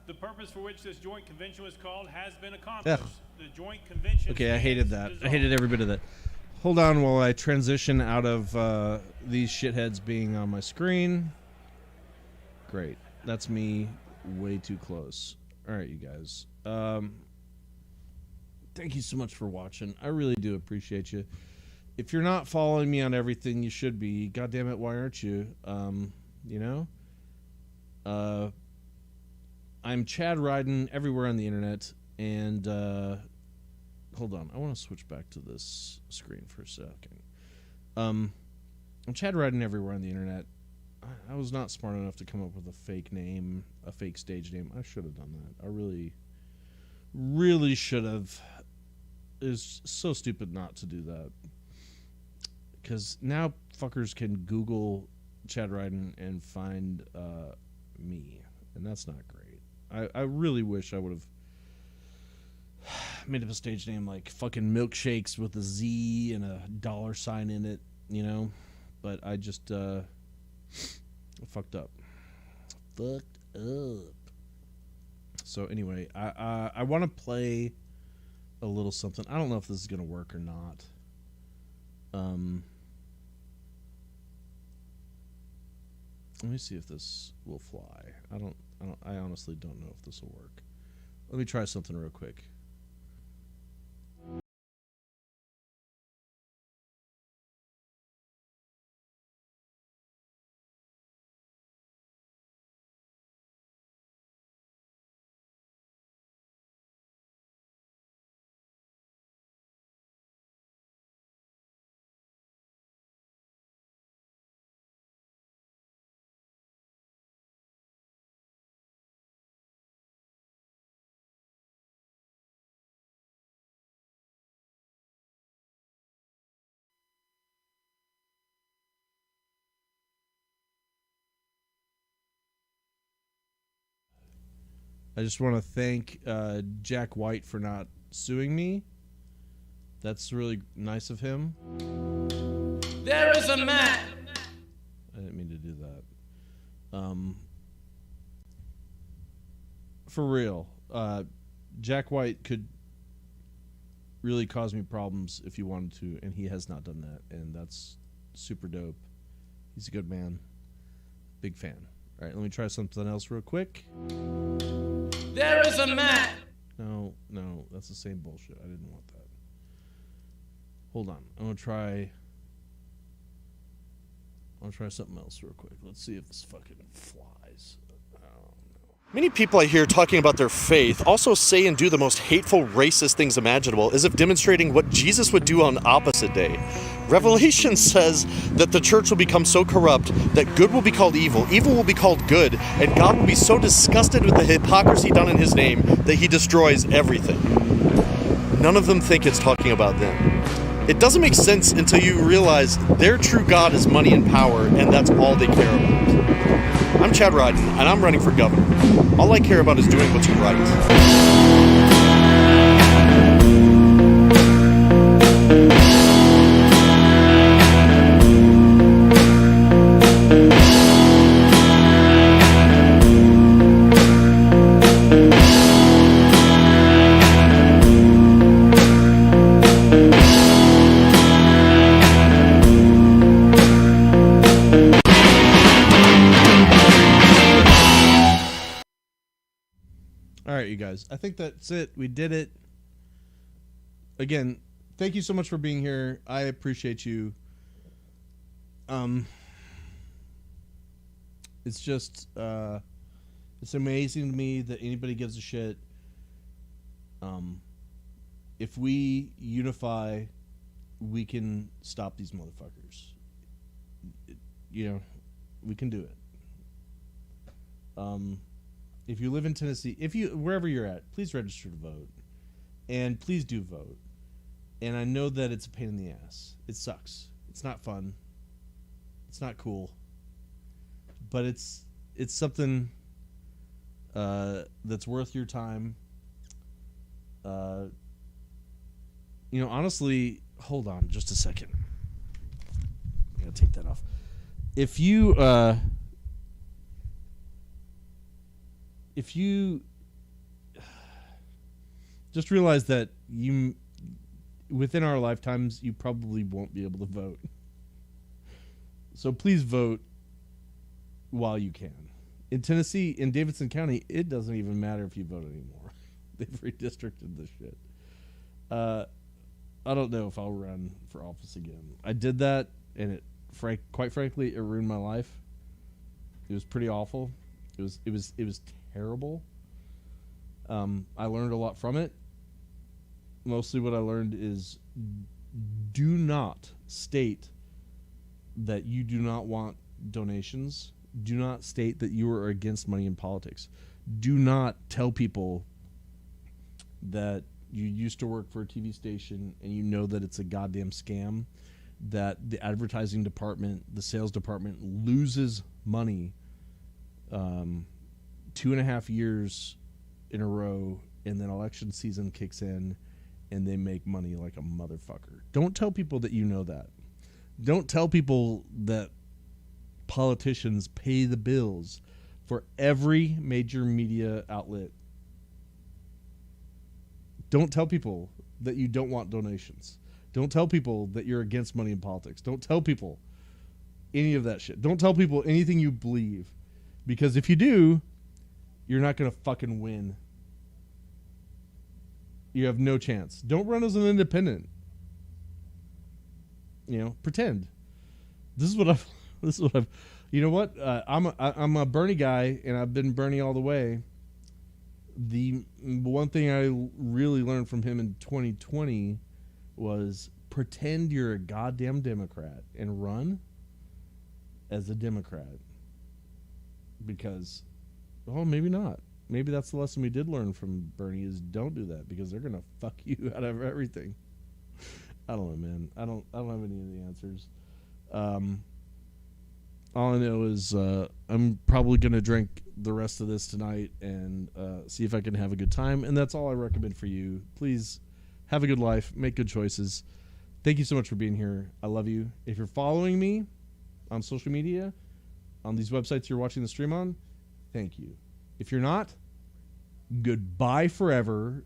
The purpose for which this joint convention was called has been accomplished. Yeah. The joint convention. Okay, I hated that. I hated every bit of that. Hold on while I transition out of these shitheads being on my screen. Great. That's me way too close. All right, you guys. Thank you so much for watching. I really do appreciate you. If you're not following me on everything, you should be. God damn it, why aren't you? You know? I'm Chad Riden everywhere on the internet, and hold on, I want to switch back to this screen for a second. I'm Chad Riden everywhere on the internet. I was not smart enough to come up with a fake name, a fake stage name. I should have done that. I really should have. It's so stupid not to do that. Because now fuckers can Google Chad Riden and find me, and that's not great. I really wish I would have made up a stage name like fucking Milkshakes with a Z and a $sign in it, you know? But I just fucked up. So anyway, I want to play a little something. I don't know if this is gonna work or not. Let me see if this will fly. I honestly don't know if this will work. Let me try something real quick. I just want to thank Jack White for not suing me. That's really nice of him. There is a man. I didn't mean to do that. For real, Jack White could really cause me problems if he wanted to, and he has not done that, and that's super dope. He's a good man. Big fan. All right, let me try something else real quick. There is a man. No, that's the same bullshit. I didn't want that. Hold on. I'm gonna try something else real quick. Let's see if this fucking flies. Many people I hear talking about their faith also say and do the most hateful, racist things imaginable, as if demonstrating what Jesus would do on opposite day. Revelation says that the church will become so corrupt that good will be called evil, evil will be called good, and God will be so disgusted with the hypocrisy done in his name that he destroys everything. None of them think it's talking about them. It doesn't make sense until you realize their true God is money and power, and that's all they care about. I'm Chad Riden, and I'm running for governor. All I care about is doing what's right. All right, you guys. I think that's it. We did it. Again, thank you so much for being here. I appreciate you. It's just, it's amazing to me that anybody gives a shit. If we unify, we can stop these motherfuckers. We can do it. If you live in Tennessee, wherever you're at, please register to vote, and please do vote. And I know that it's a pain in the ass. It sucks. It's not fun. It's not cool. But it's something that's worth your time. Honestly, hold on just a second. I gotta take that off. If you just realize that within our lifetimes, you probably won't be able to vote. So please vote while you can. In Tennessee, in Davidson County, it doesn't even matter if you vote anymore. They've redistricted this shit. I don't know if I'll run for office again. I did that, and quite frankly, it ruined my life. It was pretty awful. It was terrible. I learned a lot from it. Mostly what I learned is do not state that you do not want donations. Do not state that you are against money in politics. Do not tell people that you used to work for a TV station and you know that it's a goddamn scam, that the advertising department, the sales department loses money 2.5 years in a row, and then election season kicks in and they make money like a motherfucker. Don't tell people that you know that. Don't tell people that politicians pay the bills for every major media outlet. Don't tell people that you don't want donations. Don't tell people that you're against money in politics. Don't tell people any of that shit. Don't tell people anything you believe. Because if you do, you're not going to fucking win. You have no chance. Don't run as an independent. Pretend. This is what I've. You know what? I'm a Bernie guy, and I've been Bernie all the way. The one thing I really learned from him in 2020 was pretend you're a goddamn Democrat and run as a Democrat. Because, maybe not. Maybe that's the lesson we did learn from Bernie is don't do that because they're gonna fuck you out of everything. I don't know, man. I don't have any of the answers. All I know is I'm probably gonna drink the rest of this tonight and see if I can have a good time, and that's all I recommend for you. Please have a good life, make good choices. Thank you so much for being here. I love you. If you're following me on social media, on these websites you're watching the stream on, thank you. If you're not, goodbye forever.